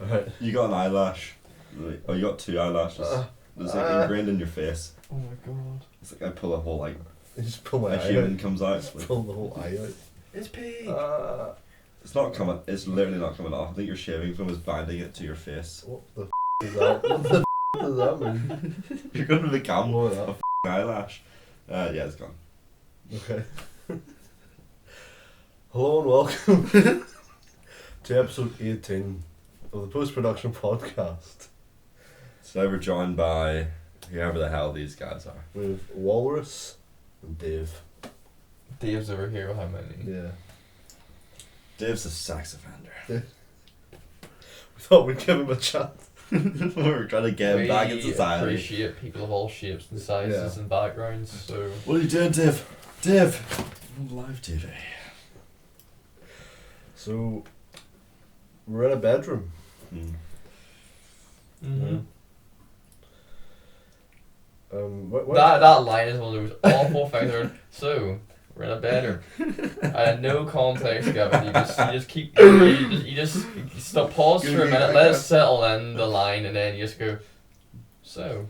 Alright. You got an eyelash. Oh, you got two eyelashes. It's like ingrained in your face. Oh my god. It's like I pull a whole like You just pull my a eye human out. comes out. Just pull the whole eye out. It's pig. Uh, It's not coming. It's literally not coming off. I think your shaving foam is binding it to your face. what the is that? What the does that mean? You're going to become What a eyelash. Yeah, it's gone. Okay. Hello and welcome to episode 18 of the Post Production Podcast So we're joined by whoever the hell these guys are. with Walrus and Dave. Dave's over here with how many? Yeah. Dave's a sex offender. We thought we'd give him a chance. We're trying to get him back in We society. appreciate people of all shapes and sizes and backgrounds, so... What are you doing, Dave? Dave! I'm on live TV. So, we're in a bedroom. Mm-hmm. What That line is one of those awful things where, so, we're in a bedroom. I had no context, Gavin. You just keep... You just stop, pause for a minute, let it settle in the line, and then you just go, so...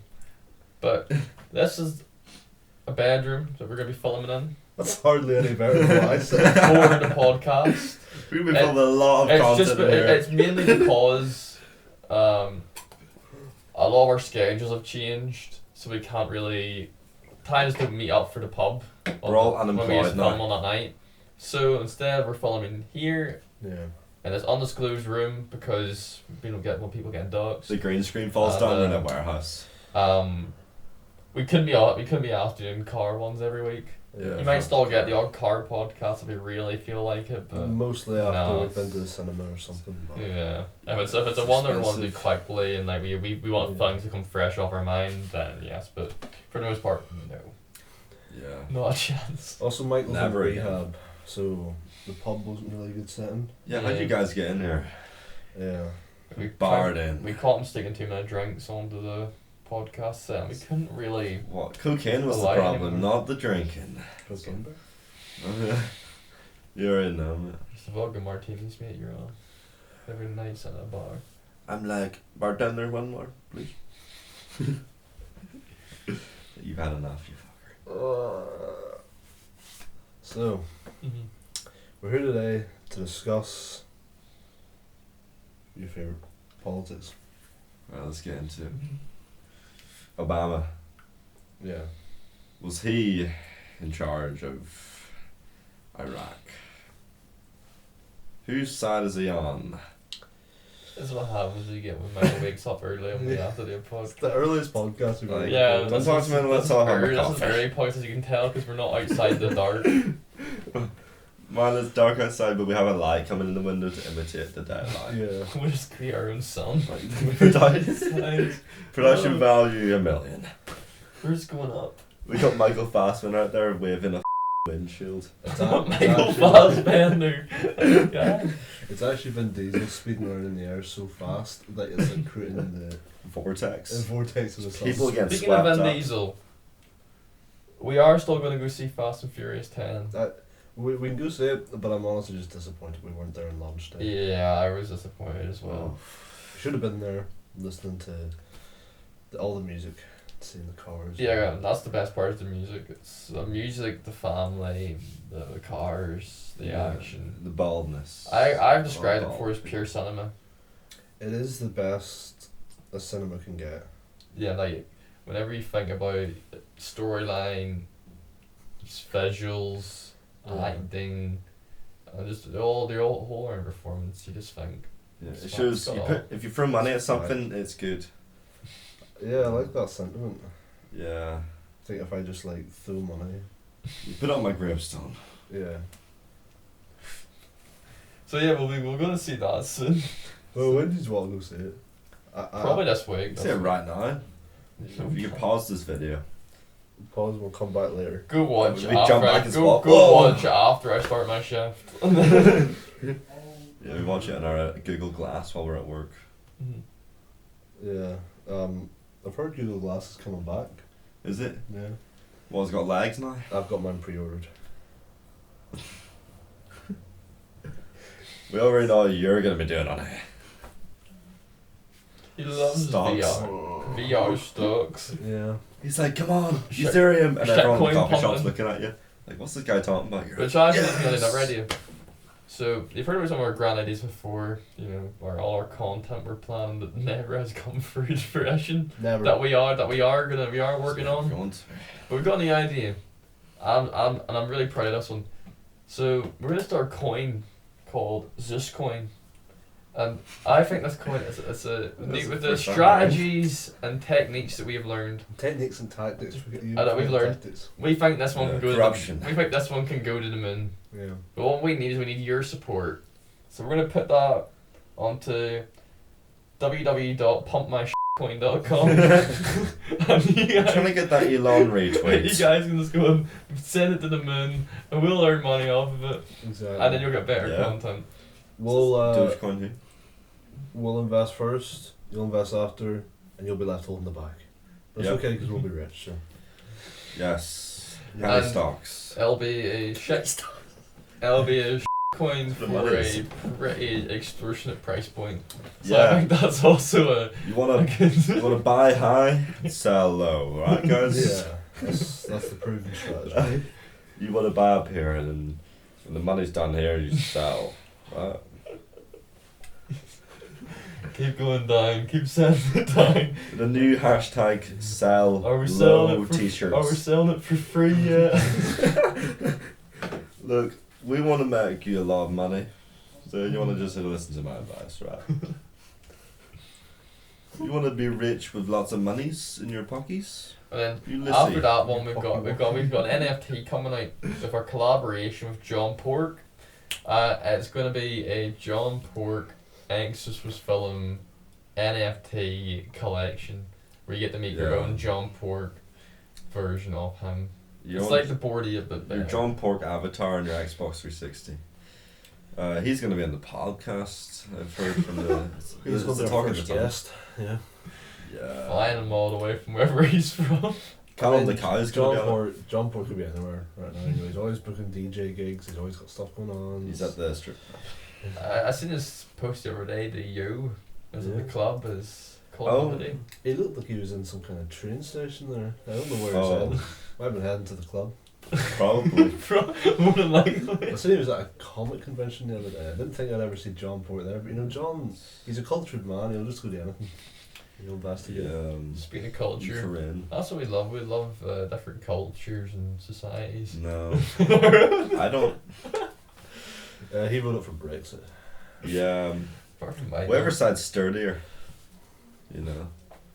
But this is a bedroom that we're going to be filming in That's hardly any better than what I said. for the podcast. We've been filming a lot of content in here. It's mainly because a lot of our schedules have changed, so we can't really... Times don't meet up for the pub. We're all when we unemployed used to film now. on that night. So instead we're filming here Yeah. in this undisclosed room because we don't get when people get dogs. The green screen falls down in a warehouse. We couldn't be asked doing car ones every week. Yeah. You might still get the odd car podcast if we really feel like it, but Mostly after no, we've been to the cinema or something. But yeah. If it's a one that we want to do expensive. quickly and like we want Yeah. things to come fresh off our mind, then yes. But for the most part, no, Yeah. not a chance. Also, Mike was in Never again. rehab, so the pub wasn't really a good setting. Yeah, how'd you guys get in here? Yeah. We Barred tried- in. We caught him sticking too many drinks onto the podcast set, and we couldn't really. What? Cocaine was the Alive problem, anymore. not the drinking. December. You're in now, mate. Just a vodka martinis, mate. You're on every night at a bar. I'm like, bartender, one more, please. You've had enough, you fucker. So, Mm-hmm. we're here today to discuss your favourite politics. Well, let's get into it. Obama. Yeah. Was he in charge of Iraq? Whose side is he on? This is what happens when you get when Michael wakes up early and we have to do a It's podcast. the earliest podcast we've Like, ever Yeah, done. don't talk to me, let's talk about my This is coffee. very podcast, as you can tell, because we're not outside the dark. Man, it's dark outside, but we have a light coming in the window to imitate the daylight. Yeah. We just create our own sun. Production production value $1 million. We're just going up. We got Michael Fassman out there waving a windshield. It's Michael actually- Fassbender. Yeah. It's actually Vin Diesel speeding around in the air so fast that it's like creating the Vortex. vortex of the sun. People get Speaking of swept Vin up. Diesel, we are still going to go see Fast and Furious 10. We can go see it, but I'm honestly just disappointed we weren't there on launch day. Yeah, I was disappointed as well. We should have been there listening to all the music, seeing the cars. Yeah, that's the best part of the music. It's the music, the family, the cars, the Yeah. action. The baldness. I've described it before as pure cinema. It is the best a cinema can get. Yeah, like whenever you think about storyline, visuals, Yeah. acting, just the whole around performance, you just think. Yeah, It's it fun. shows It's you got put, if you throw money at something, it's good. Yeah, I like that sentiment. Yeah. I think if I just like throw money, You put it on my gravestone. yeah. So yeah, we're gonna see that soon. Well, when did you want to go see it? Probably this week. Say it right now. You can pause this video. Pause. We'll come back later. Go watch We after jump back and go swap. Whoa. watch after I start my shift. Yeah, we watch it on our Google Glass while we're at work. Yeah. I've heard Google Glass is coming back. Is it? Yeah. Well, it's got legs now. I've got mine pre-ordered. We already know you're gonna be doing on it. He loves Stocks. VR. VR stocks. Yeah. He's like, come on, Shit- Ethereum, and everyone in the shitcoin coffee shop's pumping. looking at you. Like, what's this guy talking about? You're Which like, I actually yes! never idea. So you've heard about some of our grand ideas before, you know, where all our content we're planning that never has come through to fruition. Never. That we are working on. Everyone's- But we've got the idea. I'm really proud of this one. So we're gonna start a coin called ZeusCoin. And I think this coin is That's with the the first time. strategies and techniques that we have learned. Techniques and tactics. That we've learned. Tactics. We think this one can go corruption. to the, we think this one can go to the moon. Yeah. But what we need is we need your support. So we're gonna put that onto www.pumpmyshitcoin.com. And you I'm trying to get that Elon retweet. you guys can just go and send it to the moon, and we'll earn money off of it, Exactly. and then you'll get better Yeah. content. We'll Dogecoin too. we'll invest first. You'll invest after, and you'll be left holding the bag. But it's Yep. okay because we'll be rich. So. Yes. Yeah. Penny And- stocks. It'll be a shit. It'll be a coin The for monies. a pretty extortionate price point. So I Yeah. think that's also a You wanna buy high, sell low, right, guys? Yeah. That's the proven strategy. You wanna buy up here, and then when the money's done here, you sell, right? keep going down, keep sending it down. The new hashtag sell Are we selling low it for t-shirts. Are we selling it for free yet? Look, we want to make you a lot of money, so you want to just listen to my advice, right? You want to be rich with lots of monies in your pockets? And then You listen. after that one, we've got an NFT coming out with our collaboration with John Pork. It's going to be a John Pork ZeusWeusFilm NFT collection where you get to make your Yeah. own John Pork version of him. You It's want like the boardy a bit better. your John Pork avatar on your Xbox 360. He's going to be on the podcast. I've heard from the. He's the going to be our talking first to Tom. guest. Yeah. Yeah. Flying him all the way from wherever he's from. Callum the Cow's going to be on it. John Pork could be anywhere right now. You know, he's always booking DJ gigs. He's always got stuff going on. He's at the strip. I seen his post the other day. The Yo is at Yeah. the club is called Oh. holiday. He looked like he was in some kind of train station there. I don't know where Oh. he's heading. Might have been heading to the club. Probably. More than likely. I seen he was at a comic convention the other day. I didn't think I'd ever see John Pork there, but you know, John, he's a cultured man. He'll just go to anything. He'll investigate. Speaking of culture, Corinne. that's what we love. We love different cultures and societies. No. I don't. He voted for Brexit. Yeah. Apart from my Whatever side's sturdier. You know.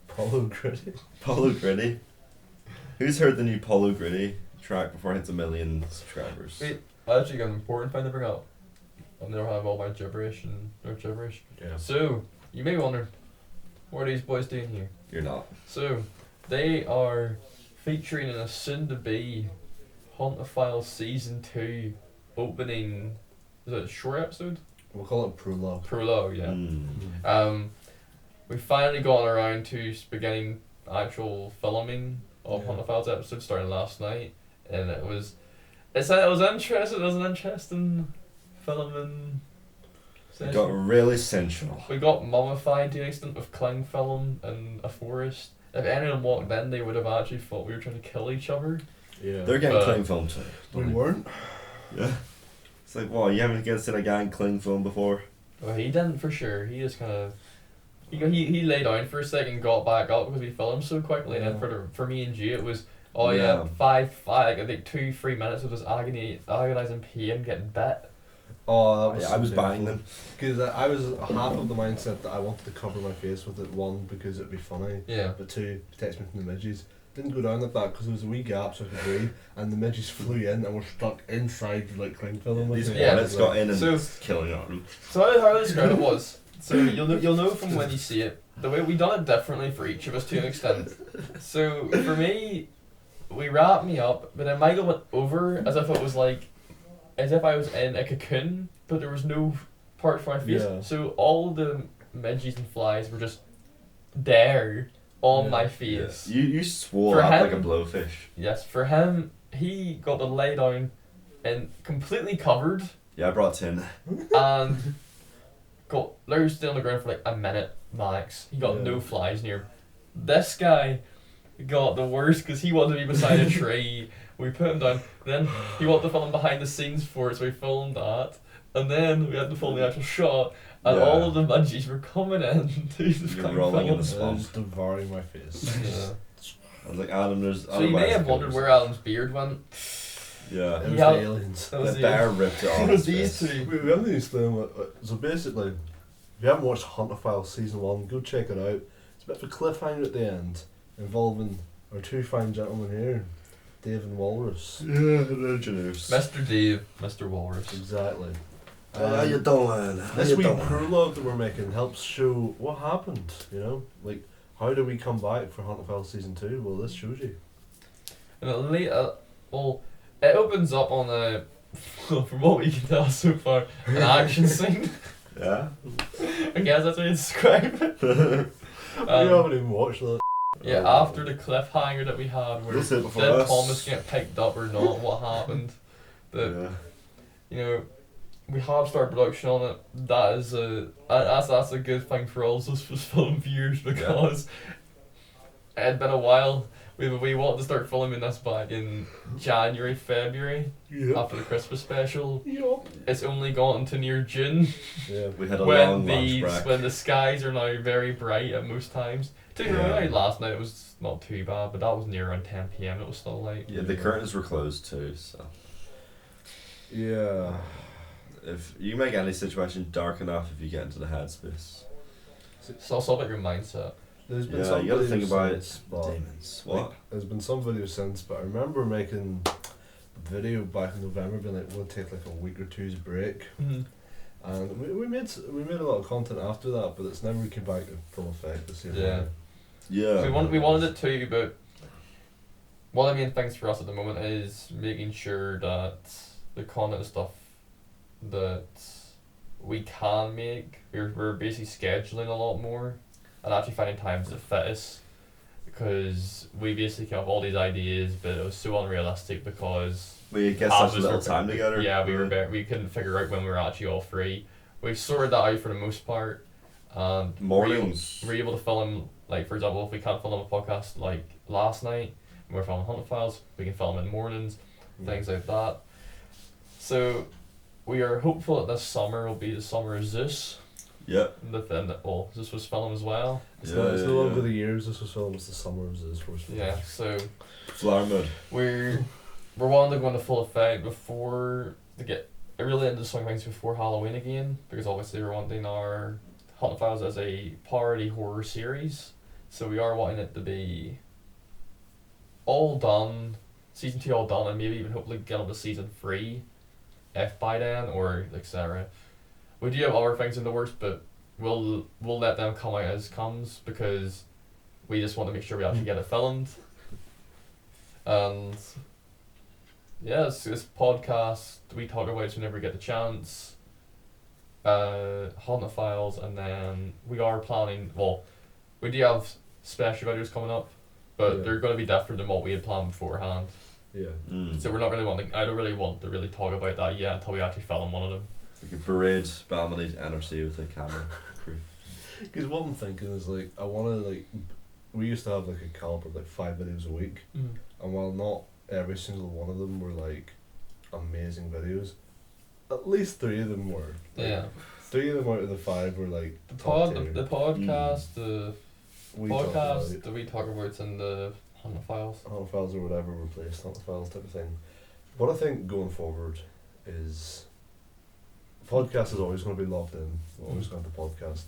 Paulo Gritty. Polo Gritty. Who's heard the new Polo Gritty track before it hits 1 million subscribers? Wait, I actually got an important thing to bring up. I've never have all my gibberish and their gibberish. Yeah. So, you may wonder, what are these boys doing here? You're not. So, they are featuring in a soon-to-be Haunted Files Season 2 opening, is it a short episode? We'll call it prologue. Prologue, yeah. Mm. We finally got around to beginning actual filming of Yeah. Haunted Files episode starting last night, and it was interesting. It was an interesting filming It session. got really sensual. We got mummified to an extent with cling film in a forest. If anyone walked in, they would have actually thought we were trying to kill each other. Yeah. They're getting Uh, cling film too. We weren't. Yeah. It's like, wow, you haven't seen a gang cling film before? Well, he didn't for sure. He just kind of he lay down for a second, got back up because we filmed so quickly. And Yeah. then for me and G, it was oh Yeah. yeah, five I think 2-3 minutes of this agonizing pain getting bit. Oh, that was. Yeah, I was buying them. Because I was half of the mindset that I wanted to cover my face with it. One, because it'd be funny. Yeah. But two, protects me from the midges. Didn't go down like that because there was a wee gap so I could breathe, and the midges flew in and were stuck inside like cling film. These Yeah. bullets got in and So- killing them. So how I describe it was, so you'll know from when you see it, the way we done it differently for each of us to an extent. So for me, we wrapped me up, but then Michael went over as if it was like, as if I was in a cocoon, but there was no part for my face. Yeah. So all the midges and flies were just there on Yeah. my face. You swole For up him- like a blowfish. Yes, for him, he got to lay down and completely covered Yeah, I brought tin. and got lay still on the ground for like a minute max. He got Yeah. no flies near. This guy got the worst because he wanted to be beside a tree. We put him down. Then he wanted to film behind the scenes for it, so we filmed that. And then we had to film the actual shot, and Yeah. all of the munchies were coming in to the You're fucking rolling in the film. They're swamp. just devouring my face. Yeah. I was like, Adam, there's. So you may have wondered where Alan's beard went. Yeah. It was Yeah. the aliens. That was The bear ripped it It off. was his these face. two. We haven't even explained what. So basically, if you haven't watched Hunter Files Season 1, go check it out. It's a bit of a cliffhanger at the end involving our two fine gentlemen here, Dave and Walrus. Yeah, originals. Mr. Dave, Mr. Walrus. Exactly. How you doing? How This you wee doing? prologue that we're making helps show what happened, you know? Like, how do we come back for Hunter Files Season 2? Well, this shows you. And well, it opens up on a, from what we can tell so far, an action scene. Yeah. I guess that's how you describe it. We haven't even watched that. Yeah, after the cliffhanger that we had, where This is before did us. Thomas get picked up or not? What happened? That Yeah. you know, we have started production on it. That's a good thing for all ZeusWeusFilm viewers because it had been a while. We wanted to start filming this back in January, February after the Christmas special. Yup. It's only gone to near June Yeah. We had a long lunch break. when the skies are now very bright at most times. To be Yeah. honest, last night it was not too bad, but that was near around 10 p.m. It was still light. Yeah, the curtains were closed too, so. Yeah. If you make any situation dark enough, if you get into the headspace. It's also about your mindset. There's been Yeah, some you gotta videos think about since, but, demons. like, What? there's been some videos since, but I remember making a video back in November being like, we'll take like a week or two's break. Mm-hmm. And we made a lot of content after that, but it's never came back to full effect the same Yeah. way. Yeah. We wanted it too, but one of the main things for us at the moment is making sure that the content stuff that we can make, we're basically scheduling a lot more and actually finding times that fit us, because we basically have all these ideas, but it was so unrealistic because We get half such of us little were- time together. Yeah, we couldn't figure out when we were actually all free. We've sorted that out for the most part. Mornings. We're able to film, like, for example, if we can't film a podcast like last night and we're filming Hunter Files, we can film in the mornings, things like that. So we are hopeful that this summer will be the summer of Zeus. Yep. This was film as well. It's Yeah, no yeah, longer yeah. the years, this was filmed, it's the summer of this first one. Yeah, so Flower mood. we're wanting to go into full effect before to get really into some things before Halloween again, because obviously we're wanting our Hunter Files as a parody horror series, so we are wanting it to be all done, season 2 all done, and maybe even hopefully get on to season 3 if by then, or etc. We do have other things in the works, but we'll let them come out as comes, because we just want to make sure we actually get it filmed. And yeah, this podcast we talk about it whenever we get the chance. Haunted Files, and then we are planning. Well, we do have special videos coming up, but Yeah. they're going to be different than what we had planned beforehand. Yeah. So we're not really wanting. I don't really want to really talk about that yet until we actually film one of them. We could parade Balmony's NRC with a camera crew. Because what I'm thinking is, like, I want to, like, we used to have, like, a caliber of, like, 5 videos a week. And while not every single one of them were, like, amazing videos, at least 3 of them were. Like, Yeah. 3 of them out of the 5 were, like, The top tier. podcast, the We talked podcast about that we talk about in the Haunted Files. Hunter Files or whatever replaced Hunter Files type of thing. What I think going forward is podcast is always going to be locked in. We're always going to podcast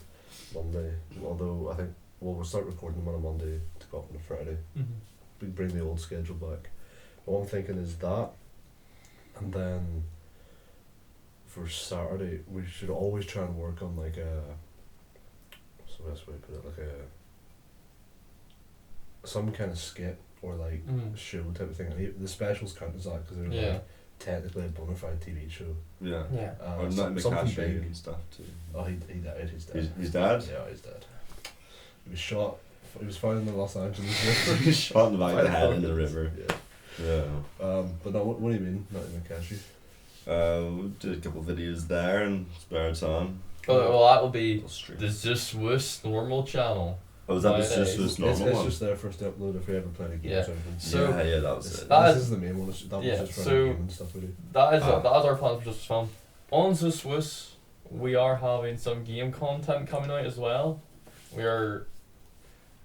Monday. Although I think we'll start recording them on a Monday to go up on a Friday. We bring the old schedule back. But what I'm thinking is that, and then for Saturday we should always try and work on like a, what's the best way to put it, like some kind of skit or like show type of thing. And the specials count as that because they're Yeah. like technically a bona fide TV show. Yeah. Yeah. Or not Something McCashy big. and stuff too. Oh, he died. He's dead. He's dead? Yeah, he's dead. He was shot. He was found in the Los Angeles River. He's shot in the back of the head in the river. Yeah. Yeah. But no, what do you mean? Not in McCashy. We did a couple of videos there and spare time. Well, that will be They'll stream. the ZeusWeus normal channel. Oh, is that the Nowadays. ZeusWeus normal It's one? just there for us to upload if we ever play a game Yeah. or something. So- yeah, that was it. That This is- is the main one. That yeah, was just for so- game and stuff we do. That is Ah. that is our plan for ZeusWeusFilm. On ZeusWeus, we are having some game content coming out as well. We are.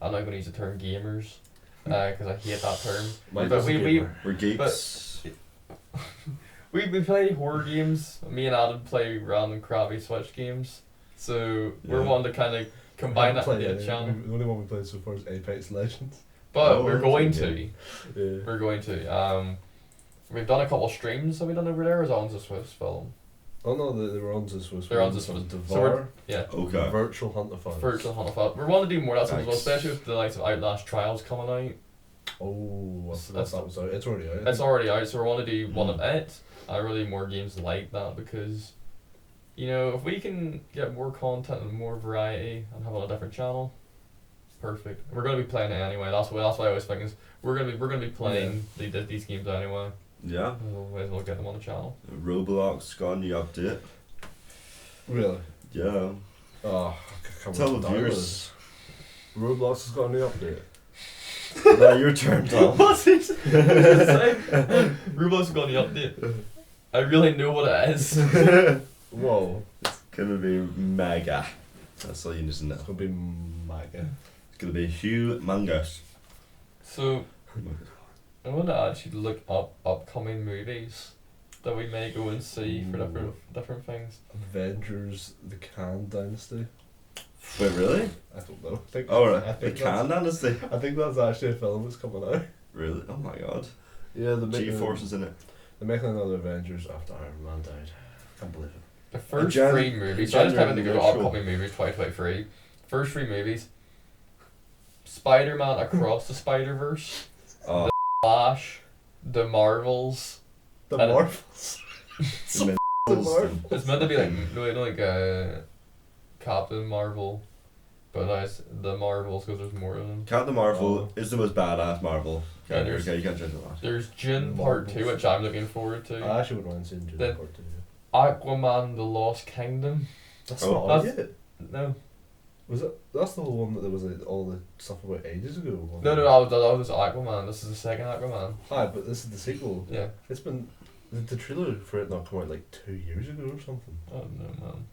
I'm not going to use the term gamers, because I hate that term. Mike But is a we gamer. We're geeks. we play horror games. Me and Adam play random crappy Switch games. So we're Yeah. wanting to kind of combine that Played into a it. channel. The only one we played so far is Apex Legends. But Oh, we're that's going a to. game. Yeah. We're going to. We've done a couple streams. Have we done over there? Or is that on ZeusWeusFilm? Oh no, they were on ZeusWeus. They're on Film, ZeusWeus. Devar, So we're- Yeah. Okay. Virtual Hunt of Fun. Virtual Hunt of Fun. We're wanting to do more of that stuff as well, Thanks. especially with the likes of Outlast Trials coming out. Oh, I So forgot that was out. It's already out. It's already out, so we want to do one of it. Really more games like that because, if we can get more content and more variety and have it on a different channel, perfect. We're gonna be playing it anyway. That's what I always think is we're gonna be playing these games anyway. Yeah. We might as well get them on the channel. Roblox got a new update. Really? Yeah. Oh, I can't Tell wait the to download viewers. it. Roblox has got a new update. Now your turn, Tom. What's he saying? Rubos got the update. I really know what it is. Whoa, Gonna be mega. That's all you need to know. it's gonna be mega. It's gonna be humongous. So I want to actually look up upcoming movies that we may go and see for different things. Avengers: The Khan Dynasty. Wait, really? I don't know. I think Oh, I right. The think Khan Dynasty. I think that's actually a film that's coming out. Really? Oh my god. Yeah, the G-Force is in it. They're making another Avengers after Iron Man died. Can't believe it. The first Gen- three movies. So I just January typed in to go neutral. upcoming movies 2023. First three movies: Spider-Man Across the Spider-Verse, Oh, Flash, The Marvels. The I don't- Marvels. the The Marvels. Marvels. It's meant to be like Captain Marvel, but no, it's The Marvels because there's more of them. Captain Marvel is the most badass Marvel Yeah, character. there's- Okay, you can't judge that. There's June Part 2, which I'm looking forward to. I actually wouldn't mind seeing June Then- Part 2. Aquaman: The Lost Kingdom. That's Oh. not That's- it. No. Was it? That's the whole one that there was all the stuff about ages ago. wasn't No, it? that was Aquaman. This is the second Aquaman. Aye, but this is the sequel. Yeah. It's been the trailer for it not come out like 2 years ago or something. Oh no, man.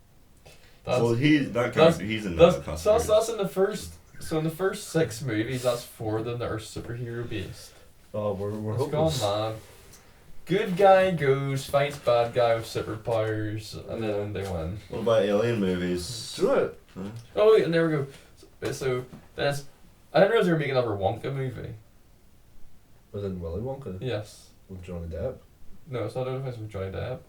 So that that's- character, he's in That's that. so that's in the first. So in the first 6 movies, that's 4 of them that are superhero based. Oh, we're It's gone, hopeless. man. Good guy goes, fights bad guy with superpowers, and then they win. What about alien movies? Do it. Oh, and there we go. So that's. I didn't realize they were making another Wonka movie. Was in Willy Wonka Yes. with Johnny Depp. No, it's not It's with Johnny Depp.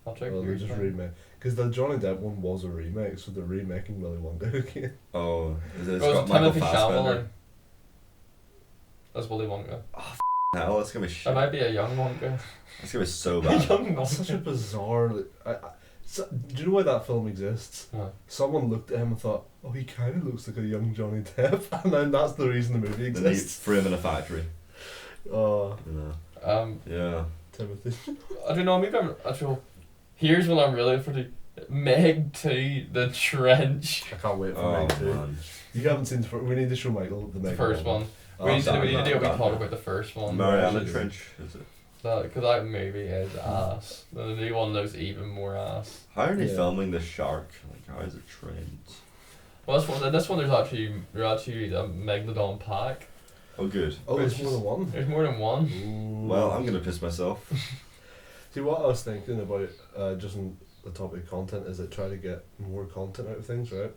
I'll check. Well, they just remake because the Johnny Depp one was a remake, so they're remaking Willy Wonka again. Oh, it's Oh, got it's Michael Timothy Fassbender. Chalamet. That's Willy Wonka. Hell, that's gonna be It shit. might be a young Wonka. That's gonna be so A bad. young That's such a Wonka. bizarre. Do you know why that film exists? Huh. Someone looked at him and thought, "Oh, he kind of looks like a young Johnny Depp," and then that's the reason the movie Then they exists. threw him in a factory. Oh, You know. Yeah. Timothy. I don't know. Maybe I'm actually. Here's what I'm really for the Meg 2, The Trench. I can't wait for Oh Meg 2. man. You haven't seen we need to show Michael the The Meg first one. Oh, We need to damn, do a damn, talk damn. about the first one. Mariana which is- Trench, is it? Because that movie is ass. The new one looks even more ass. How are they Yeah. filming the shark? Like, how is it trained? Well, this one there's actually a Megalodon pack. Oh, good. Oh, there's Which more than one. There's more than one. Ooh. Well, I'm gonna piss myself. See, what I was thinking about, just on the topic of content, is that try to get more content out of things, right?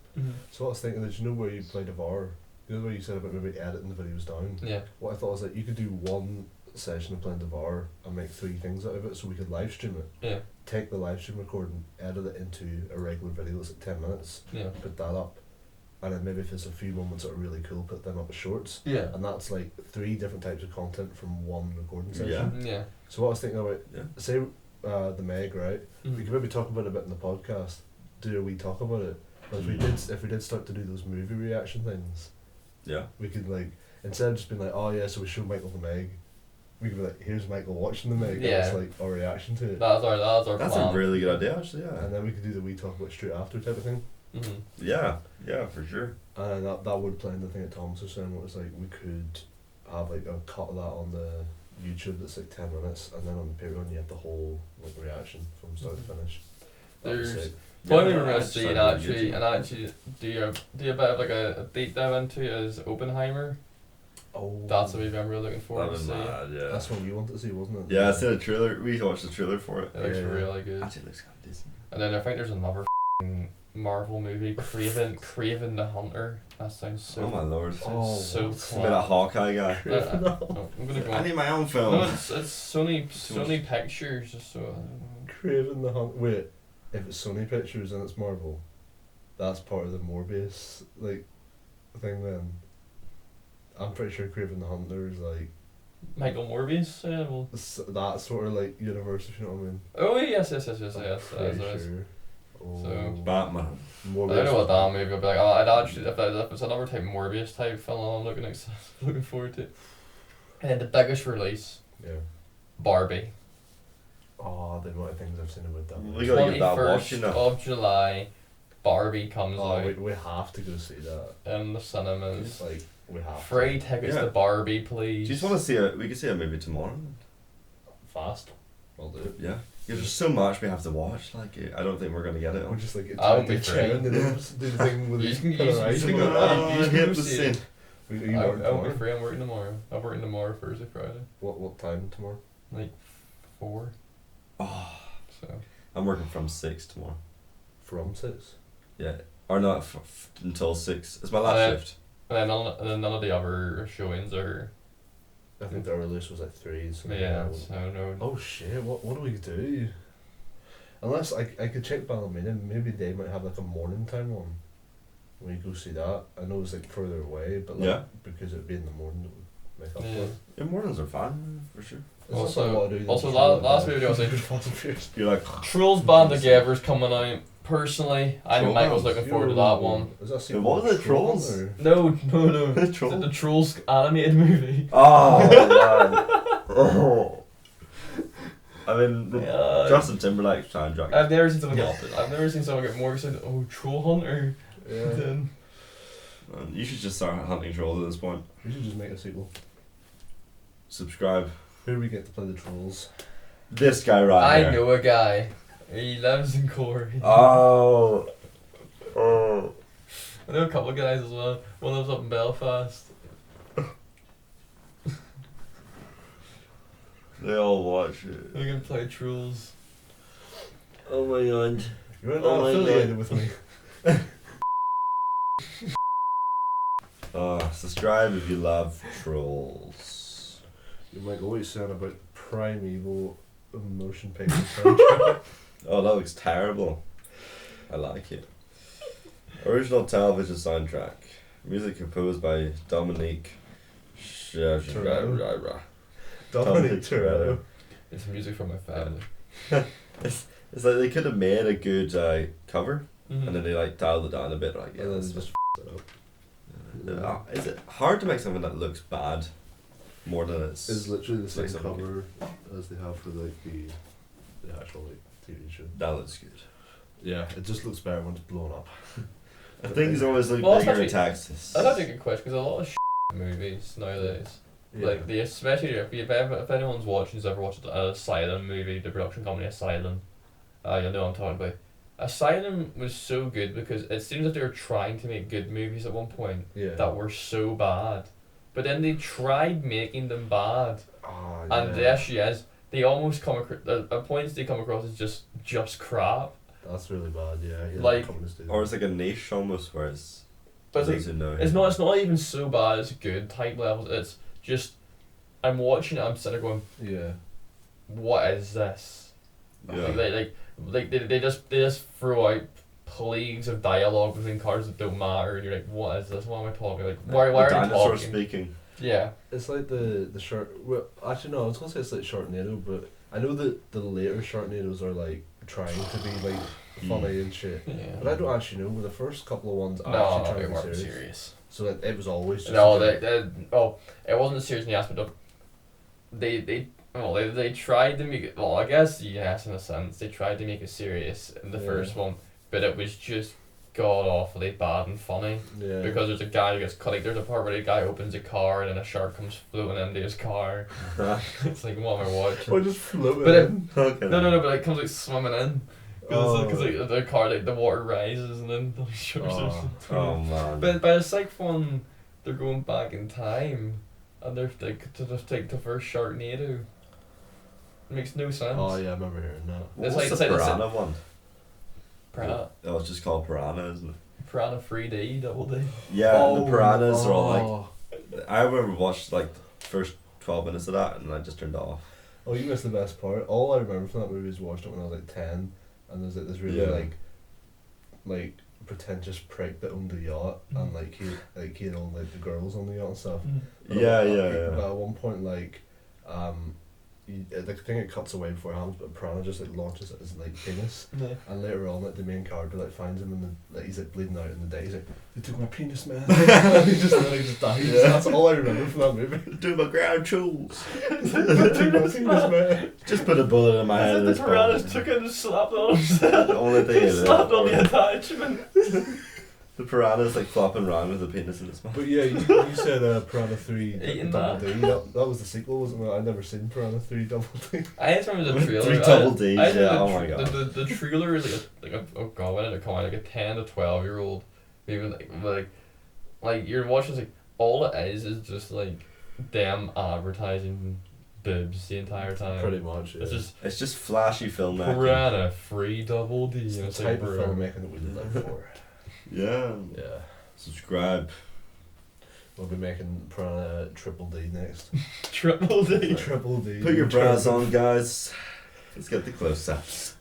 So what I was thinking is, you know where you play Devar? You know where you said about maybe editing the videos down? Yeah. What I thought was that you could do one session of playing Devar and make 3 things out of it, so we could live stream it. Yeah. Take the live stream recording, edit it into a regular video that's like 10 minutes, Yeah. put that up, and then maybe if there's a few moments that are really cool, put them up as shorts. Yeah. And that's like 3 different types of content from one recording session. Yeah. Yeah. So what I was thinking about, Yeah. say the Meg, right? We Mhm. could maybe talk about it a bit in the podcast. Do we talk about it? But if we did start to do those movie reaction things, Yeah. we could like, instead of just being like, oh yeah, so we show Michael the Meg, we could be like, here's Michael watching the Meg. Yeah. That's like our reaction to it. That's our That's plan. a really good idea, actually. Yeah. And then we could do the we talk about straight after type of thing. Yeah, for sure. And that would play in the thing that Thomas was saying, what was like we could have like a cut of that on the YouTube that's like 10 minutes, and then on the Patreon you have the whole like reaction from start to finish. That'd be There's sick. probably Yeah, we're gonna that's see something actually do a bit of like a deep dive into is Oppenheimer. Oh, That's what we've been really looking That forward to was see. mad, yeah. that's what you wanted to see, wasn't it? Yeah, I seen a trailer. We watched the trailer for it. It looks Yeah. really good. Actually, it looks kind of decent. And then I think there's another Marvel movie, Craven the Hunter. That sounds so. Oh my lord. Oh, so what's A bit of Hawkeye guy. no, I'm gonna go. I need my own No, film. it's Sony Pictures. So Craven the Hunt. Wait, if it's Sony Pictures and it's Marvel, that's part of the Morbius like thing. Then I'm pretty sure Craven the Hunter is like Michael Morbius. Well. that sort of like universe. If you know what I mean. Oh yes. Pretty sure. Oh, So- Batman. Morbius. I don't know what that movie would be like. I'd actually, if it's another type Morbius type film, I'm looking forward to. And then the biggest release, Yeah. Barbie. Oh, the amount of things I've seen about that. We gotta get that watch, you 21st know. of July, Barbie comes Oh, out we have to go see that. in the It's cinemas. like we have Free tickets Yeah. to Barbie, Do please. you just want to see we could see a movie tomorrow? to. Fast. I'll do it. Yeah. There's just so much we have to watch. Like, I don't think we're gonna get it. We're just like I won't be chair free. and then just do the thing with You the can- you colour can- eyes. you can and go- go, you can hit go the see scene. it. Are you I working won't be tomorrow? free. I'm working tomorrow. I'm working tomorrow, Thursday, Friday, What time tomorrow? 4. Oh, So I'm working from 6 tomorrow. From 6? Yeah. Or not until 6. It's my last shift. and then none of the other showings are. I think the earliest was like 3. So Yeah. I So no. Oh shit, what do we do? Unless I could check Ballymena, maybe they might have like a morning time one. When you go see that. I know it's like further away, but like Yeah. because it'd be in the morning it would make up Yeah. for it. Yeah, mornings are fun, for sure. It's Also- not a lot of doing also just la- like last that. video I was like- Fast and Furious. You're like, Trolls Band Together's coming out. Personally, I know Troll Michael's Band? looking forward to that one. Is that Wait, what was it, Troll Trolls? or- No. The Troll? The Trolls animated movie. oh, man. Oh. I mean, Yeah. Justin Timberlake's soundtrack. I've never seen someone get. I've never seen someone get more excited. Oh, Troll Hunter. Yeah. Than Man, you should just start hunting trolls at this point. We should just make a sequel. Subscribe. Who do we get to play the trolls? This guy right I here. know a guy. He lives in Corey. Oh. Oh. I know a couple of guys as well. One lives up in Belfast. They all watch it. They can play Trolls. Oh my god. You're not Oh my affiliated God. with me. Subscribe if you love trolls. You might always sound about primeval motion picture soundtrack. Oh, that looks terrible. I like it. Original television soundtrack. Music composed by Dominique Toretto. Dominic Dominic Toretto. It's music from my family. It's like they could have made a good cover, Mhm. and then they like dialed it down a bit. Like, yeah, And then that's they just it up. Is it hard to make something that looks bad more than it's? It's literally the same like something cover as they have for like the actual like TV show. that looks good. Yeah, it just looks better when it's blown up. I think things always look Well, that's bigger in actually- Texas. That's actually a good question because a lot of movies nowadays, like the especially if anyone's watching who's ever watched an Asylum movie, the production company Asylum, you'll know what I'm talking about. Asylum was so good because it seems like they were trying to make good movies at one point that were so bad, but then they tried making them bad, and the issue is they almost come across at points they come across as just crap. That's really bad. Yeah. Like- companies do that. Or it's like a niche almost, where it's. But it's, those who know it's him. not. It's not even so bad. It's good type levels. It's just I'm watching it. I'm sitting there going, Yeah. "What is this?" Yeah. Like they just throw out plagues of dialogue between cars that don't matter, and you're like, "What is this? What am I talking? Like, why The are they dinosaur talking?" speaking. Yeah. It's like the shark. Well, actually no, I was gonna say it's like Sharknado, but I know that the later Sharknados are like trying to be like funny and shit. Yeah. But I don't actually know. The first couple of ones No, actually they trying to be weren't serious. serious. So it was always just No, a joke. it wasn't serious in the aspect of they tried to make it. Well, I guess yes, in a sense, they tried to make it serious in the first one, but it was just god awfully bad and funny. Yeah. Because there's a guy who gets cut. Like, there's a part where the guy opens a car and then a shark comes floating into his car. It's like, what am I watching? Or just floating But in. Okay. No, but it comes like swimming in. Because like, the car, like the water rises and then the sharks are. Oh man. But by the sixth one, they're going back in time, and they're like to just take the first Sharknado. It makes no sense. Oh yeah, I remember hearing that. What's It's the like- Piranha one? Piranha, Oh, it's just called Piranha, isn't it? Piranha 3D, double D. Yeah, the piranhas are all like. I remember watched like the first 12 minutes of that and I just turned it off. Oh, you missed the best part. All I remember from that movie is watching it when I was like 10, and there's like this really like pretentious prick that owned a yacht, and like he had all like the girls on the yacht and stuff. But But at one point, like, the thing it cuts away before it happens, but Piranha just like launches at his like penis, and later on, like the main character like finds him and like he's like bleeding out in the day. He's like, "They took my penis, man," and he just dies. Yeah. That's all I remember from that movie. Do my ground tools. They took my penis, man. Just put a bullet in my head. The piranhas took it and slapped on himself. The only thing is slapped on the attachment. the piranha's like flopping around with a penis in its mouth. But yeah, you said Piranha 3 Eating Double that. D. That was the sequel, wasn't it? I'd never seen Piranha 3 Double D. I just remember the trailer. 3 double Ds, I remember yeah, the oh my god. The trailer is like a oh god, when did it come out? Like a 10 to 12-year-old, maybe like you're watching, like all it is just like them advertising boobs the entire time. Pretty much, yeah. It's just flashy filmmaking. Piranha 3 Double D. It's and the it's type like, of bro. filmmaking that we live for. Yeah. Yeah. Subscribe. We'll be making Piranha Triple D next. Triple D. Triple D. Put your bras on, guys. Let's get the close-ups.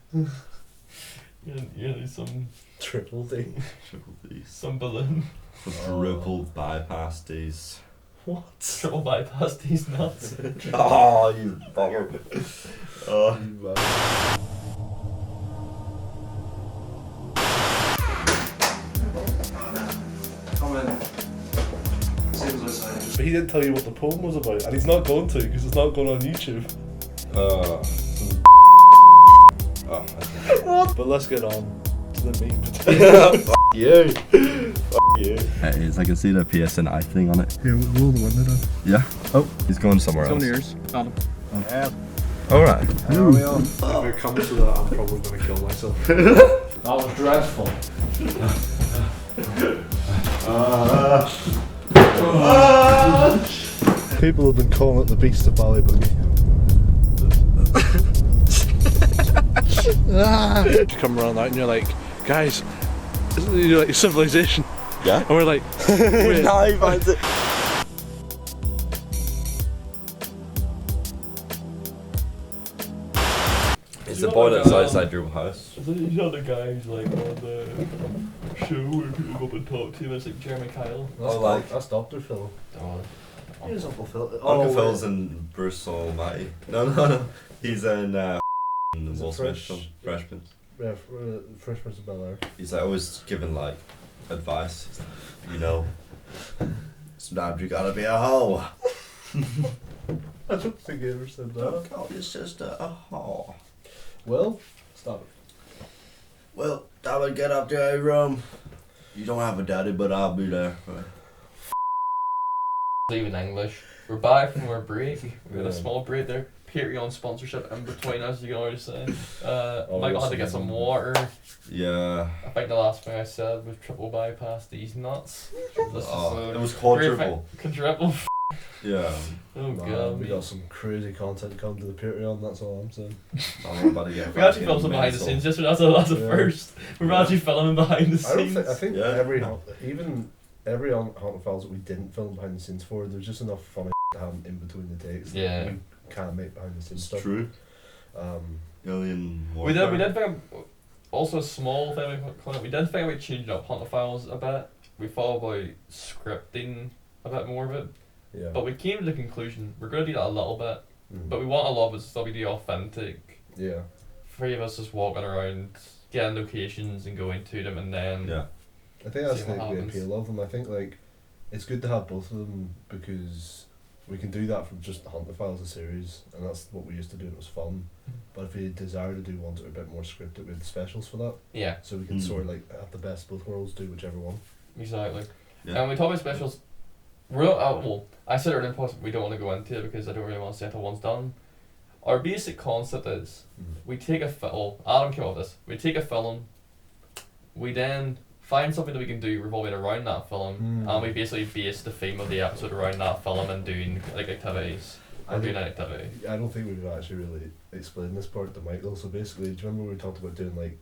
Yeah, some Triple D. Triple D's. some balloon. Triple bypass D's. What? Triple bypass these nuts. Oh, you bugger. Oh. Come in. Same as I say. But he didn't tell you what the poem was about, and he's not going to because it's not going on YouTube. But let's get on to the meat potato. Fuck you. Fuck you. It is. I can see the PSNI thing on it. Yeah, roll the window down. Yeah. Oh, he's going somewhere else. yours. Found him. Yeah. Alright. There we are. If it comes to that, I'm probably going to kill myself. That was dreadful. People have been calling it the Beast of Ballyboogie. You come around that and you're like, guys, you're like civilization. Yeah? And we're like, wait. Now he finds it. It's the boy that's outside your house. You know the guy who's like on the show where people go up and talk to him, it's like Jeremy Kyle. Oh, like That's Dr. Phil. Oh, Here's Uncle Phil. Uncle Phil's in Bruce Almighty. No. He's in Is it Will Smith Fresh? film, Fresh Prince. Yeah, Fresh Prince of Bel-Air. He's like always giving like advice. He's like, you know, sometimes you gotta be a hoe. I don't think he ever said that. Don't call your sister a hoe. Well, stop it. Well, I would get up to your room. You don't have a daddy, but I'll be there. even English. We're back from our break. We had a small break there. Patreon sponsorship in between us, you can already say. Michael had to get some water. Yeah. I think the last thing I said was triple bypass these nuts. It was quadruple. Quadruple. Yeah. Oh Nah, god. we got some crazy content coming to the Patreon, that's all I'm saying. I'm about to get We actually filmed some behind the scenes. That's a Yeah. first. We're actually filming behind the scenes. I think Yeah. every Haunted Files that we didn't film behind the scenes for, there's just enough funny to have in between the takes. that Yeah. We can't make behind the scenes It's stuff. true. Alien Warfare. We did think also a small thing we did think about changing up Haunted Files a bit. We thought about scripting a bit more of it. Yeah. But we came to the conclusion we're gonna do that a little bit. Mhm. But we want a lot of it to still be the authentic. Yeah. Three of us just walking around, getting locations and going to them, and then Yeah. I think that's See what the happens. appeal of them. I think like it's good to have both of them because we can do that from just the Hunter Files, a series, and that's what we used to do, and it was fun. But if we desire to do ones that are a bit more scripted, we have specials for that. Yeah, So we can sort of like have the best of both worlds, do whichever one. exactly. Yeah. And we talk about specials. We're not, well, I said earlier in the podcast we don't want to go into it because I don't really want to say until one's done. Our basic concept is we take a film. Adam came up with this. We take a film. We then find something that we can do revolving around that film, and we basically base the theme of the episode around that film and doing like activities. Or doing an activity. I don't think we've actually really explained this part to Michael. So basically, do you remember we talked about doing like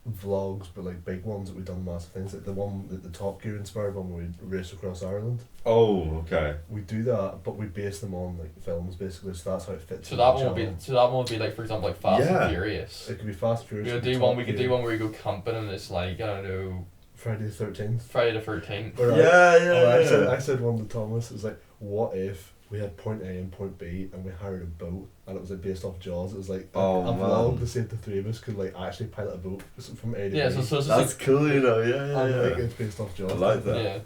vlogs, but like big ones that we've done massive things, like the one that the Top Gear inspired one where we race across Ireland. Oh, okay. We do that, but we base them on like films basically, so that's how it fits. So that one would be like, for example, like Fast and Furious. It could be Fast and Furious. We could do one. We could do one where we go camping and it's like, I don't know, Friday the 13th. Friday the 13th. I said one to Thomas. It was like, what if we had point A and point B, and we hired a boat, and it was like based off Jaws. It was like a vlog to see if the three of us could like actually pilot a boat from A to B. So it's that's like, cool, you know. Like, it's based off Jaws. I like that. Yeah.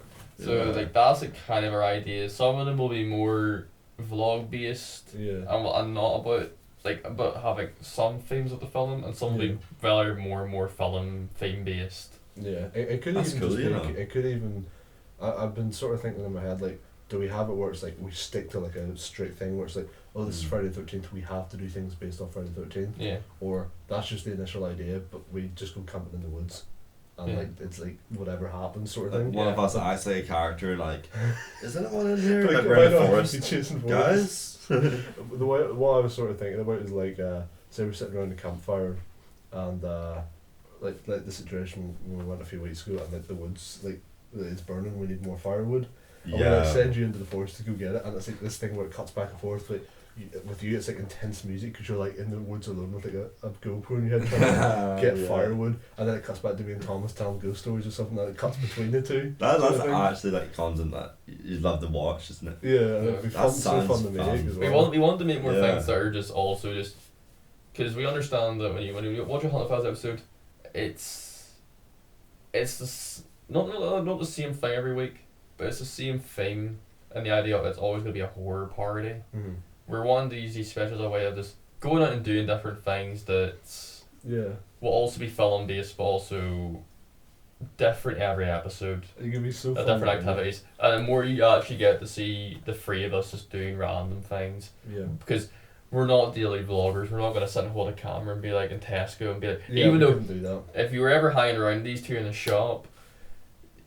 So like that's like kind of our idea. Some of them will be more vlog based. Yeah. And not about like about having some themes of the film, and some will be rather more film theme based. Yeah. It could That's even cool, just you be, know. it could even. I've been sort of thinking in my head like, do we have it where it's like we stick to like a strict thing where it's like, oh, this is Friday the 13th, we have to do things based off Friday the 13th. Yeah. Or that's just the initial idea, but we just go camping in the woods. And like it's like whatever happens sort of thing. One of us actually a character like, is anyone in here? Like, Like we're in the why not forest. be chasing Guys. The way what I was sort of thinking about is like, say we're sitting around a campfire, and like the situation when we went a few weeks ago, and like the woods like it's burning, we need more firewood. And we like send you into the forest to go get it, and it's like this thing where it cuts back and forth. Like with you, it's like intense music because you're like in the woods alone with like a GoPro in your head trying to get firewood, and then it cuts back to me and Thomas telling ghost stories or something, and it cuts between the two. That's actually like content that you'd love to watch, isn't it? Yeah, and it'd be fun, so fun to make as well. We want to make more things that are just also just because we understand that when you watch a Hunter Files episode, it's not the same thing every week. But it's the same thing, and the idea of it's always going to be a horror parody. Mm-hmm. We're wanting to use these specials a way of just going out and doing different things that will also be film based, but also different every episode. It could be so fun. Different activities, and the more you actually get to see the three of us just doing random things. Yeah. Because we're not daily vloggers. We're not going to sit and hold a camera and be like in Tesco and be like. Yeah, even though do that. If you were ever hanging around these two in the shop.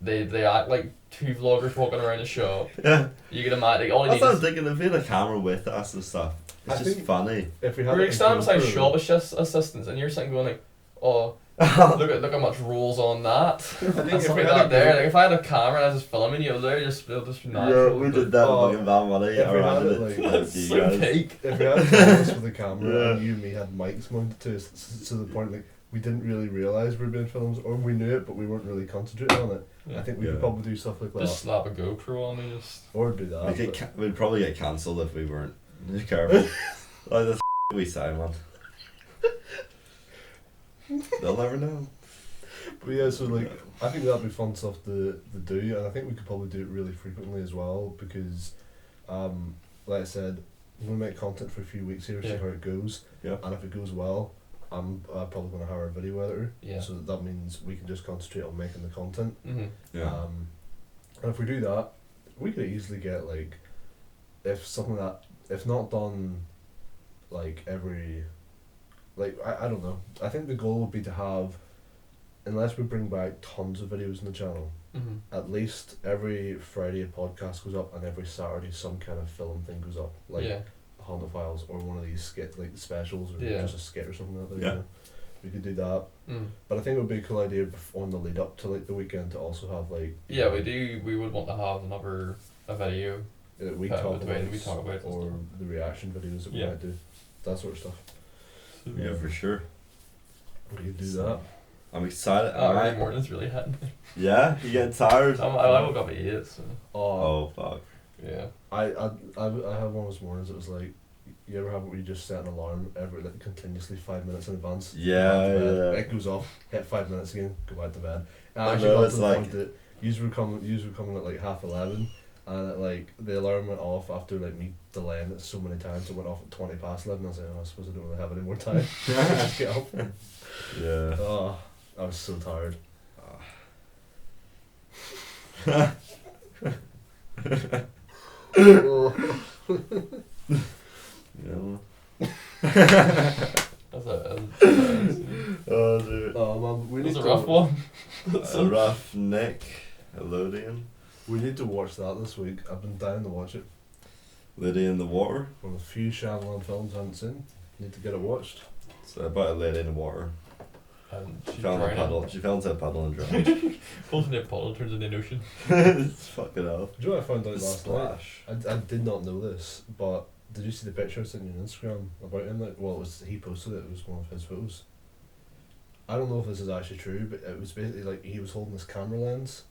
They act like two vloggers walking around the shop. Yeah. You can imagine. All That's what I'm thinking. If we had a camera with us and stuff, it's just funny. If we had we're standing beside shop assistants, and you're sitting going like, "Oh, look how much rolls on that." think if we that there, like if I had a camera and I was just filming you, it'll just be natural. Yeah, we did that fucking bad money. If we had it like so peak. If we had Thomas with a camera and you and me had mics mounted to us to the point like we didn't really realise we were being filmed, or we knew it but we weren't really concentrating on it. I think we could probably do stuff like that. Just slap a GoPro on me, just. Or do that. We'd probably get cancelled if we weren't careful. Like the we say, man. They'll never know. But yeah, so like I think that'd be fun stuff to do, and I think we could probably do it really frequently as well because, like I said, we're gonna make content for a few weeks here, see how it goes. Yeah. And if it goes well, I'm probably gonna hire a video editor. Yeah. So that means we can just concentrate on making the content. Mm-hmm. Yeah. And if we do that, we could easily get like, if not done, like every, like I don't know. I think the goal would be to have, unless we bring back tons of videos on the channel, at least every Friday a podcast goes up and every Saturday some kind of film thing goes up, like Hunter Files or one of these skit like specials or just a skit or something like that. Yeah. You know? We could do that. But I think it would be a cool idea on the lead up to like the weekend to also have like we would want to have a video we talk about or the reaction videos that we might do, that sort of stuff. Yeah, for sure. We could do that. I'm excited. Early morning's really hitting me. Yeah, you getting tired? I woke up at 8, so. Oh fuck. Yeah. I had one of those mornings that was like, you ever have it where you just set an alarm every like continuously 5 minutes in advance? Yeah. It goes off, hit 5 minutes again, go back to bed. And I actually know, got it's to the like point that yous were coming at like 11:30, And like the alarm went off after like me delaying it so many times. It went off at 20 past 11. I was like, oh, I suppose I don't really have any more time. Just get up. Yeah. Oh, I was so tired. Yeah. That's a Oh, dude. Oh man, we need that's a to rough one. A rough neck. Elodian. We need to watch that this week. I've been dying to watch it. Lady in the Water. One of the few Shyamalan films I haven't seen. Need to get it watched. It's about a lady in the water. And She she's found a drowning. puddle. She found a puddle and drowned. Holding a puddle turns into an ocean. It's fucking hell. Do you know what I found out last night? Splash. I did not know this, but did you see the picture I sent you on Instagram about him? Like, well, it was he posted it. It was one of his photos. I don't know if this is actually true, but it was basically like he was holding this camera lens,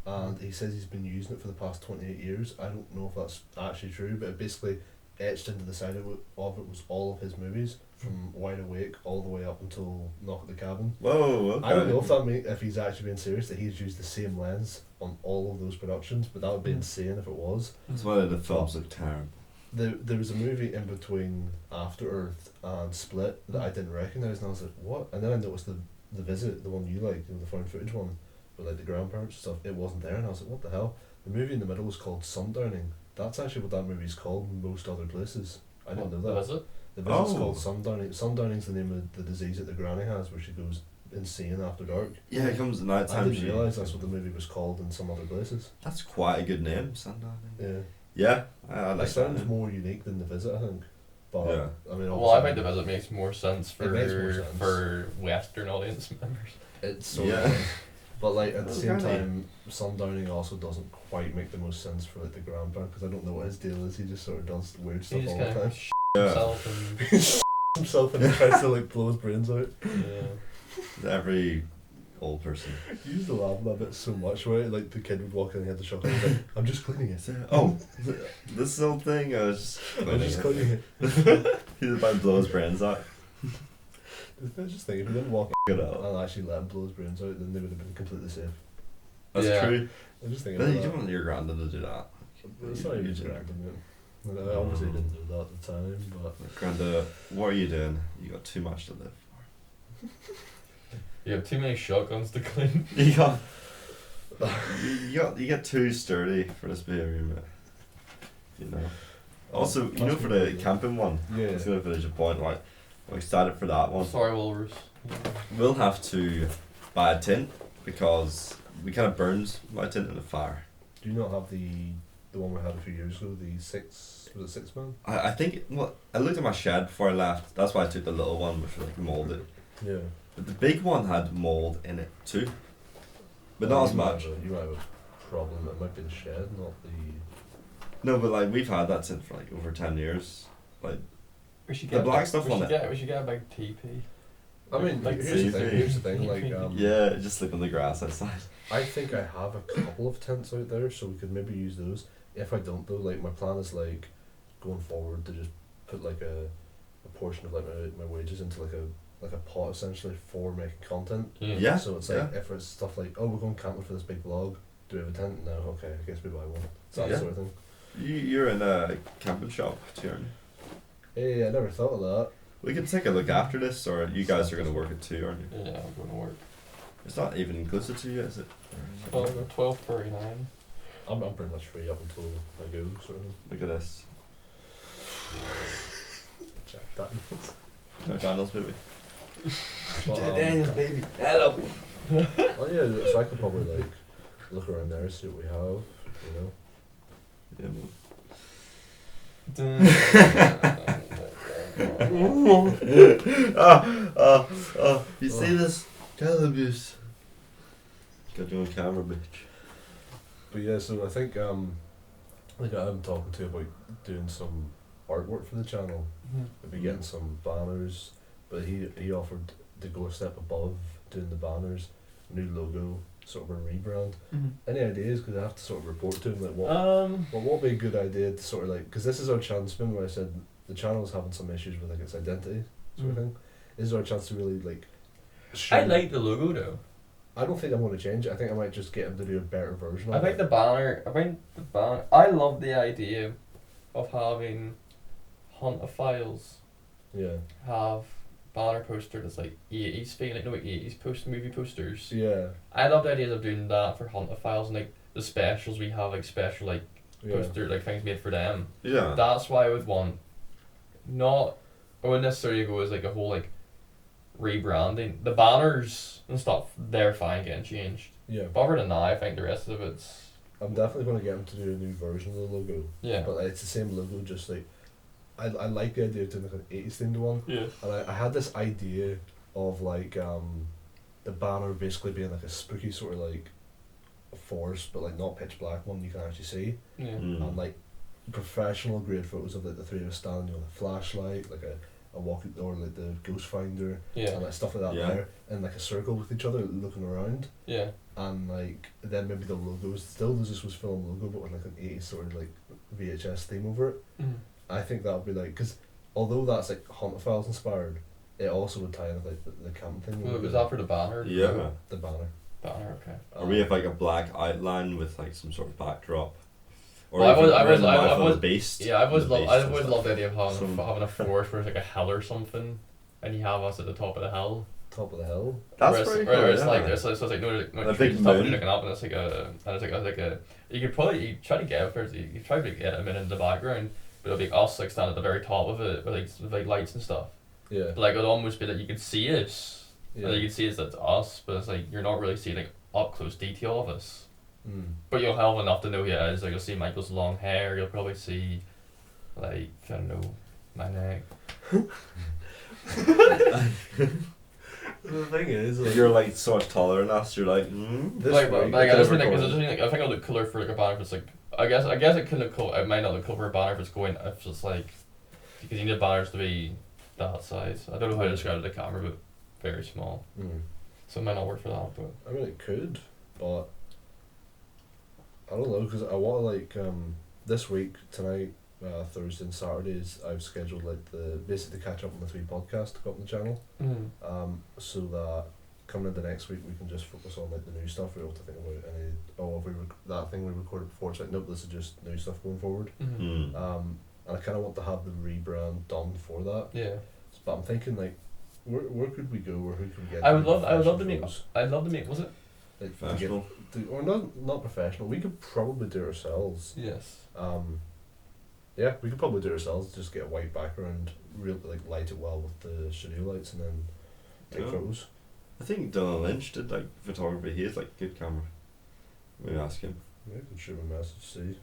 and he says he's been using it for the past 28 years. I don't know if that's actually true, but it basically etched into the side of it was all of his movies from Wide Awake all the way up until Knock at the Cabin. Whoa, okay. I don't know if that if he's actually being serious that he's used the same lens on all of those productions, but that would be insane if it was. That's why the films look terrible. There was a movie in between After Earth and Split that I didn't recognise, and I was like, what? And then I noticed the Visit, the one you like, the found footage one, with like the grandparents and stuff, it wasn't there, and I was like, what the hell? The movie in the middle was called Sundowning. That's actually what that movie's called in most other places. I didn't know that. Was it? The Visit's Oh. called Sundowning. Sundowning's the name of the disease that the granny has, where she goes insane after dark. Yeah, it comes at night I time. didn't realise that's what the movie was called in some other places. That's quite a good name, Sundown. Yeah. Yeah, I It like that sounds name. more unique than The Visit, I think. But, Yeah. I mean, Well, I obviously think the visit makes more sense It makes more for sense. for Western audience members. it's sort Yeah. of... But, like, at the That's same right. time, Sundowning also doesn't quite make the most sense for, like, the grandparent, because I don't know what his deal is. He just sort of does weird He stuff just all the kind time. of Yeah. himself and Himself and he tries to, like, blow his brains out. yeah. Every old person. He used to laugh at that bit so much, where, like, the kid would walk in and he had the shotgun and he's like, I'm just cleaning it. Oh, this old thing. I was just. I'm just cleaning it. He's about to blow his brains out. I just think if he didn't walk Good in out. and actually let him blow his brains out, then they would have been completely safe. That's Yeah. true. I just think But you about don't that. want your granddad to do that. It's not even his granddad, man. And I obviously didn't do that at the time, but Granddad, what are you doing? You got too much to live You have too many shotguns to clean. for. You got. You get too sturdy for this behaviour, mate. You know. Also, you know, for the camping one, yeah, I was gonna finish a point. Like, I'm excited for that one. Sorry, Walrus. We'll have to buy a tent because we kind of burned my tent in the fire. do you not have the one we had a few years ago, the 6 man? I think, well, I looked at my shed before I left. That's why I took the little one, which was like molded. Yeah. But the big one had mold in it too, but not as much. You might have a problem. It might be the shed, not the... No, but like we've had that tent for like over 10 years. Like We should The black stuff on it. We should get a big TP. I mean, Like here's the thing, like, yeah, just look on the grass outside. I think I have a couple of tents out there, so we could maybe use those. If I don't though, like, my plan is like, going forward to just put like a portion of like my wages into like a pot essentially for making content. Yeah. So it's like, if it's stuff like, oh, we're going camping for this big vlog, do we have a tent? No, okay, I guess we buy one. It's that Yeah. sort of thing. You're in a camping shop too, aren't you? Hey, I never thought of that. We can take a look after this, or you guys are going to work it too, aren't you? Yeah, I'm going to work. It's not even inclusive to you, is it? 12:39. I'm pretty much free up until I go, sort of thing. Look at this. Jack Daniels. Jack Daniels, baby. But, baby. Hello. oh yeah, so I could probably like look around there, see what we have, you know. Yeah, man. You see this? Child abuse. Got you on camera, bitch. But yeah, so I think like I'm talking to you about doing some artwork for the channel. Maybe getting some banners, but he offered to go a step above doing the banners, new logo, sort of a rebrand. Any ideas? Because I have to sort of report to him like what would be a good idea to sort of like, because this is our chance. Remember I said the channel's having some issues with like its identity sort of thing. This is our chance to really like. I like the logo though. I don't think I'm going to change it. I think I might just get him to do a better version I of think it. the banner. I love the idea of having Huntophiles Yeah. have banner poster that's like 80s feel, like no 80s movie posters. Yeah. I love the idea of doing that for Huntophiles and like the specials we have, like special like Yeah. poster like things made for them. Yeah. That's why I would want not I wouldn't necessarily go as like a whole like rebranding. The banners and stuff, they're fine getting changed. Yeah. But other than that, I think the rest of it's I'm definitely going to get him to do a new version of the logo. yeah. But it's the same logo, just like I like the idea of doing like an 80s themed one. Yeah. And I had this idea of like the banner basically being like a spooky sort of like forest, but like not pitch black one you can actually see. Yeah. And like professional grade photos of like the three of us standing with a flashlight, like a walking or like the ghost finder Yeah. and like stuff like that Yeah. there, and like a circle with each other looking around. Yeah. And like then maybe the logo is still the ZeusWeusFilm logo, but with like an 80s sort of like VHS theme over it. Mm. I think that would be like, because although that's like Huntophiles inspired, it also would tie in with like the camp thing. Well, with was the- that for the banner? Yeah. the banner? Banner, okay. Or we have like a black outline with like some sort of backdrop. Or Well, I even was- around the I mouth of was- the beast. Yeah, I've always the loved. beast I've and always stuff. loved the idea of having So- having a forest where it's like a hill or something, and you have us at the top of the hill. Top of the hill. That's where it's, pretty where cool. it's like yeah. there's so it's like no A trees big and stuff, and moon. you're looking up, and it's like a you could probably you try to get out there. You try to get them in the background, but it'll be us like standing at the very top of it with like lights and stuff. Yeah. But like it'll almost be that you can see it. Yeah. Like you can see it's us, but it's like you're not really seeing like up close detail of us. Mm. But you'll have enough to know who it is. Like you'll see Michael's long hair. You'll probably see, like I don't know, my neck. The thing is, like, If you're like so much taller than us, you're like, this Like, but week- like, I could just have think like, 'cause I recorded. just think, like, I think it'll look cooler for like a banner if it's like. I guess it could look cool. It might not look cool for a banner if it's going. If it's like, because you need banners to be that size. I don't know how to describe it to the camera, but very small. Mm. So it might not work for that. But I mean, it could, but I don't know, because I want to like this week tonight, Thursday and Saturdays, I've scheduled like basically catch up on the 3 podcasts to go up on the channel. So that coming into next week we can just focus on like the new stuff. We don't have to think about any. Oh, if that thing we recorded before, it's like nope, this is just new stuff going forward. mm. And I kind of want to have the rebrand done for that. yeah, But I'm thinking like, where could we go, or who could we get? I to would do love to professional make. photos? I'd love to make. Was it? Like, to Professional. or not professional. We could probably do it ourselves. Yes. Yeah, we could probably do it ourselves. Just get a white background, real like light it well with the studio lights, and then take Yeah. photos. I think Donald Lynch did like photography. He has like good camera. Maybe ask him. Yeah, I can shoot a message. See.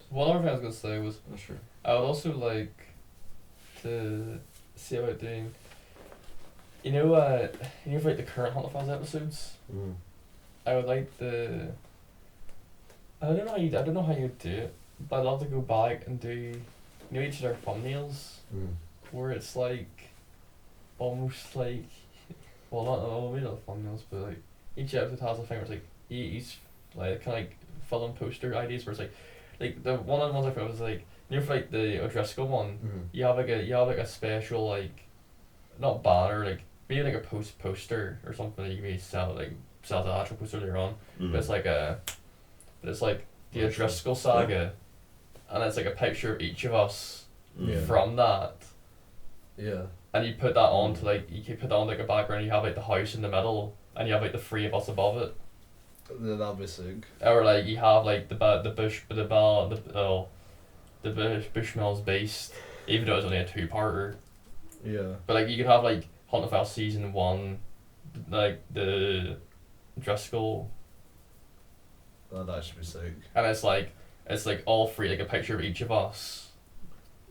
One other thing I was gonna say was Not sure. I would also like to see about doing. You know, for like the current Hunt Files episodes, Mm. I would like the. I don't know how you do it, but I'd love to go back and do, you know, each of their thumbnails Mm. where it's like, almost like, well not maybe not thumbnails, but like each episode has a thing where it's like each like kind of like film poster ideas where it's like the one of the ones I found was like, you know, for like the O'Driscoll one. Mm. You have like a special like, not banner, like maybe like a poster or something that you can maybe sell the actual poster later on. Mm. But it's like the O'Driscoll saga, and it's like a picture of each of us Yeah. from that, Yeah. and you put that on to like you can put that on like a background. You have like the house in the middle, and you have like the 3 of us above it, That'd be sick. or like you have like the Bushmills Beast, even though it's only a 2-parter. Yeah. But like you could have like Hunt of Fell season 1, like the Driscoll, That should be sick. and it's like all 3, like a picture of each of us,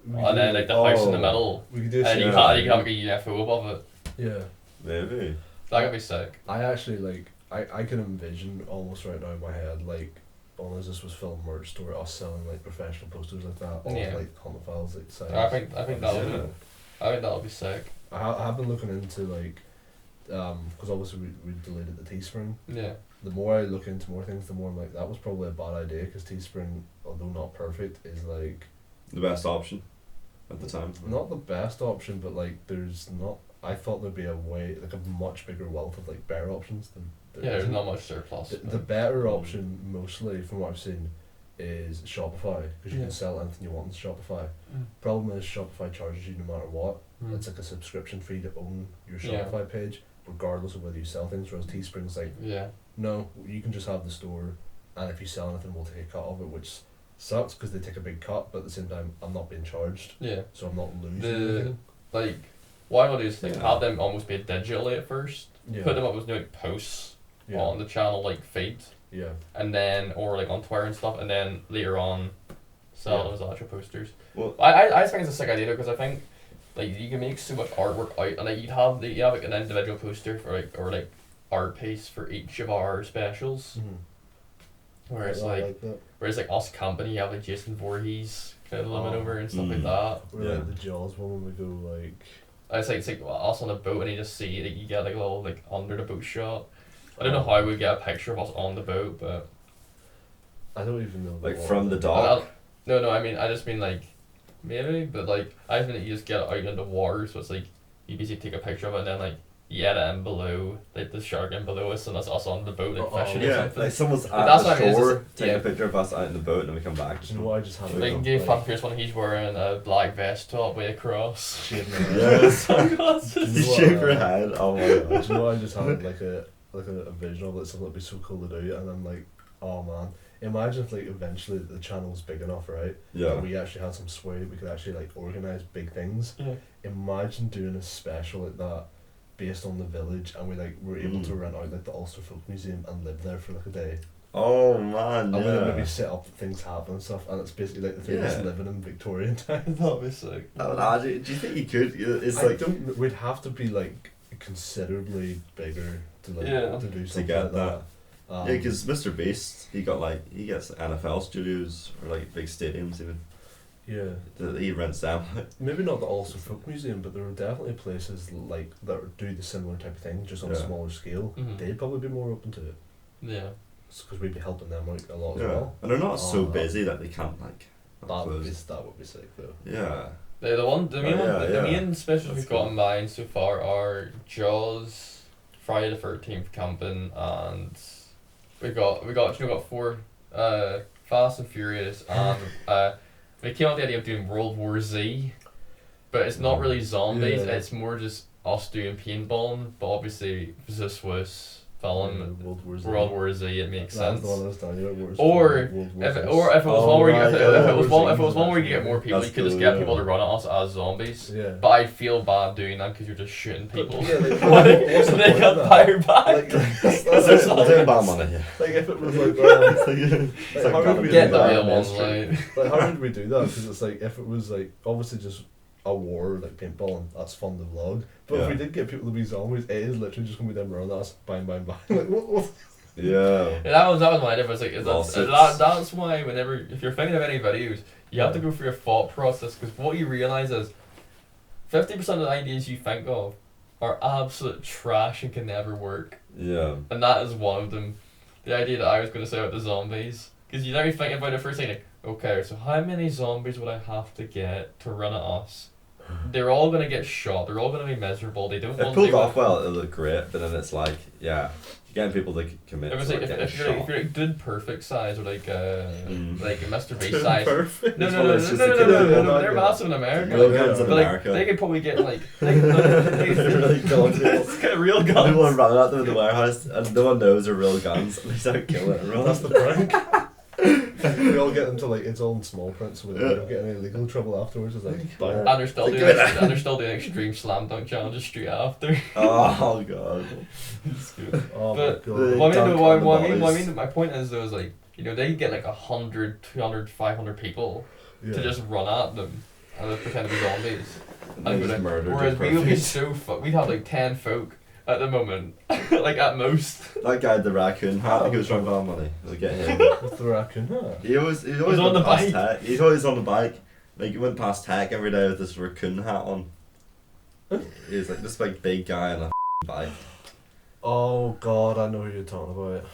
We and then could- like the house in the oh, middle, We could do. and you Yeah. can have like a UFO above it. Yeah. Maybe. That could be sick. I actually like. I can envision almost right now in my head like, on as this was film merch store, us selling like professional posters like that, all Yeah. like Hunt Files like size. I think that would Yeah. be. I think that would be sick. I have been looking into like, because obviously we deleted the Teespring. Yeah. The more I look into more things, the more I'm like, that was probably a bad idea, because Teespring, although not perfect, is like The best option at the time. not the best option, but like there's not I thought there'd be a much bigger wealth of like better options than there Yeah, there's isn't. not much surplus. The better option, mostly from what I've seen, is Shopify, because you Yeah. can sell anything you want on Shopify. Mm. Problem is Shopify charges you no matter what. Mm. It's like a subscription fee to own your Yeah. Shopify page, regardless of whether you sell things. Whereas Teespring's like, Yeah. no, you can just have the store, and if you sell anything, we'll take a cut of it, which sucks because they take a big cut, but at the same time, I'm not being charged, Yeah. so I'm not losing The anything. like, what I want to do is like Yeah. have them almost be digitally at first. Yeah. Put them up as like posts Yeah. on the channel like feed, Yeah. and then or like on Twitter and stuff, and then later on sell Yeah. them as actual posters. Well, I just think it's a sick idea because I think like you can make so much artwork out, and like you have like an individual poster for like or like art piece for each of our specials. Mhm. Whereas I like that. us company, you have like Jason Voorhees kind of living Oh. over and stuff like Mm. that. Or Yeah. like the Jaws one when we go like. It's like us on a boat and you just see like you get like a little like under the boat shot. I don't know how we get a picture of us on the boat, but I don't even know. like what from the one. dock. no, I mean I just mean like maybe, but like I think that you just get it out into water, so it's like you basically take a picture of it and then like you edit in below like the shark in below us and that's us on the boat like Oh, fishing or Yeah, something. like someone's But at that's the what I mean, it's shore, just- take yeah. a picture of us out in the boat, and then we come back. Do you know what I just had? Like in Game Fan Fierce one, he's wearing a black vest top with a cross. Shaving my Yeah. head. Sunglasses. You You know shave what, your head. Oh my Do god. you know what I just had like a vision of it, something that'd be so cool to do, and I'm like, oh man, imagine if like eventually the channel's big enough, right? Yeah. And we actually had some sway, we could actually like organise big things. Yeah. Imagine doing a special like that based on the village, and we like were able to rent out like the Ulster Folk Museum and live there for like a day. Oh man. And we then Yeah. maybe set up things happen and stuff, and it's basically like the three of us Yeah. living in Victorian times. That'd be sick. That would actually, do you think you could? It's I like don't. We'd have to be like considerably bigger to like Yeah. to do something get like that. yeah, because Mr. Beast, he gets NFL studios or like big stadiums even. Yeah, He rents them. maybe not the Ulster Folk Museum, but there are definitely places like that do the similar type of thing, just on a Yeah. smaller scale. Mhm. They'd probably be more open to it, Yeah. because we'd be helping them out a lot as Yeah, well. and they're not so Oh, busy that they can't like. That would close. be sick though. Yeah. The main Oh, yeah, the yeah. main specials That's we've got cool. in mind so far are Jaws, Friday the 13th camping, and we got 4 Fast and Furious, and we came up with the idea of doing World War Z, but it's not really zombies. Yeah. It's more just us doing paintballing. But obviously, ZeusWeusFilm, World War Z, it makes That's sense. the one I was telling you about. Wars Or World War If Z. it was Oh, one where you, right, if yeah. it was one where you get more people, That's you could just cool, get yeah. people to run at us as zombies. Yeah. But I feel bad doing that because you're just shooting people. yeah, like, So they point got of that? fired back. Like, That's it, bad money. Yeah. like if it was like that, It's like, like how gotta would we be Get do the that? real ones, mainstream. like. Like how would we do that? Because it's like if it was like obviously just a war like paintballing, that's fun to vlog. But if Yeah. we did get people to be zombies, it is literally just gonna be them running at us, bang bang bang. Like what? Yeah. Yeah, that was my idea. Was like Lawsuits. that's why whenever if you're thinking of any videos, you have to go through your thought process because what you realize is 50% of the ideas you think of are absolute trash and can never work, Yeah. and that is one of them. The idea that I was going to say about the zombies, because you're already thinking about it first thing. Like, okay, so how many zombies would I have to get to run at us? They're all gonna get shot. They're all gonna be miserable. They don't It want pulled to. off well, it looked great, but then it's like, yeah, getting people to commit It was to like getting if you're shot. like Dude Perfect size or like Mm. like a Mr. Beast size. Perfect. No, It's no, one no, no, that's no, just no, a no, kid. no, no, No, they're no. massive in America. Real Yeah. guns in But like America. they could probably get like Really killing people. it's got real People guns. are running at them in the warehouse and no one knows they're real guns and they start killing everyone. That's the prank. We all get into like it's all in small print, so we don't get any legal trouble afterwards. It's like bang. And they're still Like, doing good. and they're still doing extreme slam dunk challenges straight after. Oh god. It's good. Oh But- my the- god. What I mean, dunk what on the I mean, bodies. my point is though is like they get like 100, 200, 500 people Yeah. to just run at them and they pretend to be zombies. And they just murdered Whereas Dude we would be Perfect. so we'd have like 10 folk at the moment, like at most. That guy had the raccoon hat, he was trying to buy money. We'll get him. With the raccoon, huh? He always on went the past bike. Tech. He's always on the bike. Like he went past Tech every day with this raccoon hat on. He was like this big guy on a bike. Oh god, I know who you're talking about.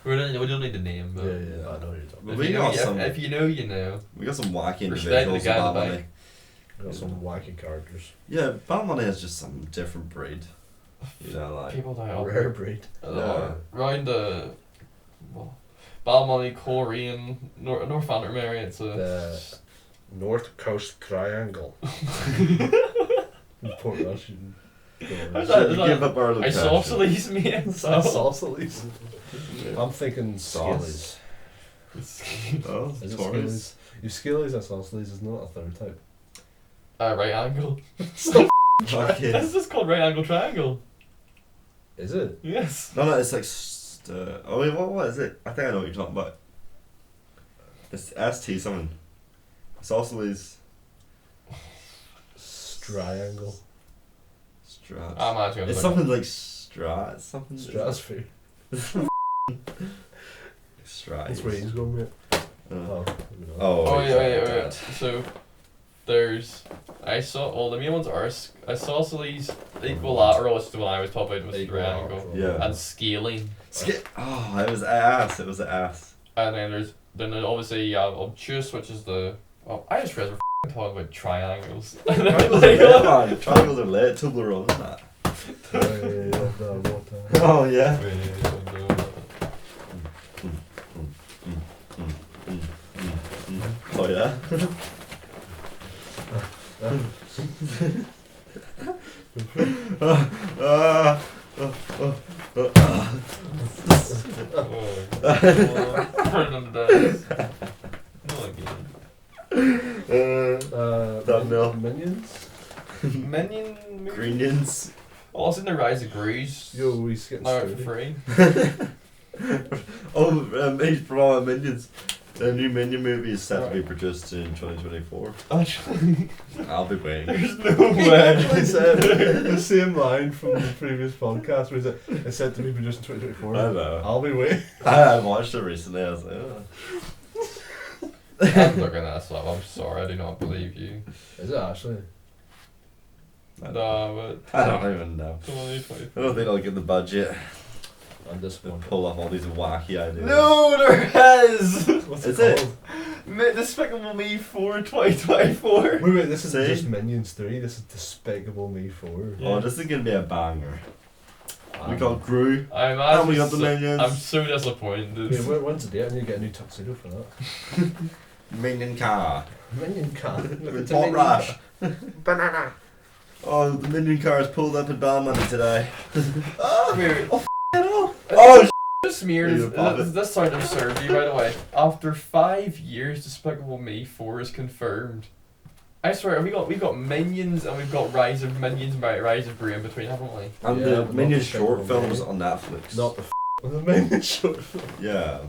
We don't need the name, but Yeah, I know who you're talking Well, about. we got some. if you know, you know. We got some wacky Respect the individuals guy on about the money. bike. Got some wacky characters. Yeah, Balmoney is just some different breed. You know, like People die Rare breed. Yeah. Round the Balmoney, Korean, North Antrim area. It's The North Coast Triangle. Port Russian. Is that- give up our location. Isosceles, mate. Isosceles. I'm thinking Sauce. Scallies. Oh, Is it Taurus. Scallies? You Scallies isosceles is not a third type. Right angle. Okay. This is called right angle triangle. Is it? Yes. No, it's like. Oh wait, what is it? I think I know what you're talking about. It's ST something. Isosceles. Triangle. Strat. I'm actually gonna It's look. something like strat. Something. Stratosphere. Strat. That's where he's going, mate. Oh. Oh. Oh he's wait. like So there's the main ones are isosceles, equilateral, which is the one I was talking about with triangle, Yeah. and scaling. Oh, it was ass. It was ass. And then there's obviously obtuse, which is the I just realized we're talking about triangles. Triangles are lit, man. Triangles are lit. Toblerone, isn't that? Oh yeah. Oh yeah. Thumbnail. Minions? Minion movie? Greenians. Oh, it's in the Rise of Grues. Yo, we getting Now for sturdy. free. Oh, Age for Minions. The new Minion movie is set to be produced in 2024. Actually, I'll be waiting. there's no way. He said the same line from the previous podcast where he said it's said to be produced in 2024. I know. I'll be waiting. I watched it recently. I was like, oh. I'm looking at that stuff. I'm sorry, I do not believe you. Is it actually? No, but I don't even know. 2024. I don't think I'll get the budget I'm to disappointed. pull off all these wacky ideas. No, there has. What's Is it it? called? Despicable Me 4 2024. Wait, this isn't See? just Minions 3, this is Despicable Me 4. Yeah. Oh, this is gonna be a banger. We got Gru. I'm And we actually got the Minions. I'm so disappointed. When's the date? I need to get a new tuxedo for that. Minion car. Minion car. With Port Rush. Banana. Oh, the Minion car is pulled up in Balmoney today. Wait, Oh, just smeared. You're popping. This side of served you, by the way. After 5 years, Despicable Me 4 is confirmed. I swear, we got Minions and we've got Rise of Minions and Rise of Gru in between, haven't we? and Yeah, the but Minion not short the films Despicable on Netflix. Not the Minion short film. Yeah.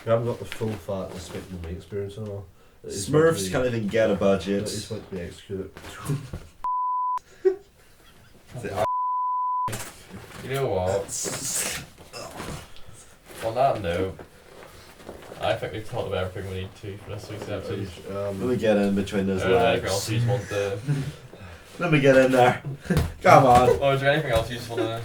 We haven't got the full fat Despicable Me experience at all. It is Smurfs meant to can't even get a be- budget. It is meant to be executed. You know what? On that note, I think we've talked about everything we need to for this week's episode. Let me get in between those Anything else legs. you just want to... Let me get in there. Come on. Oh, is there anything else you just want to...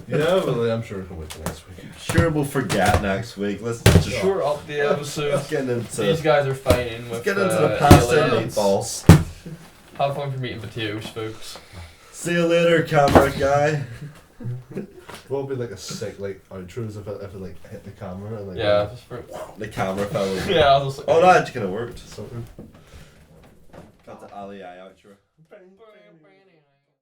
Yeah, well, I'm sure we can wait till next week. Sure, we'll forget next week. Let's just Short up the episode. let's get into These guys are fighting with let's get into the pasta and aliens. meatballs. Have fun for meat and potatoes, folks. See you later, camera guy. What would be like a sick like outros if it like hit the camera and like Yeah, just for... The camera fell. Yeah, I was just... Oh, that kind of worked. sort of Got the Ali outro.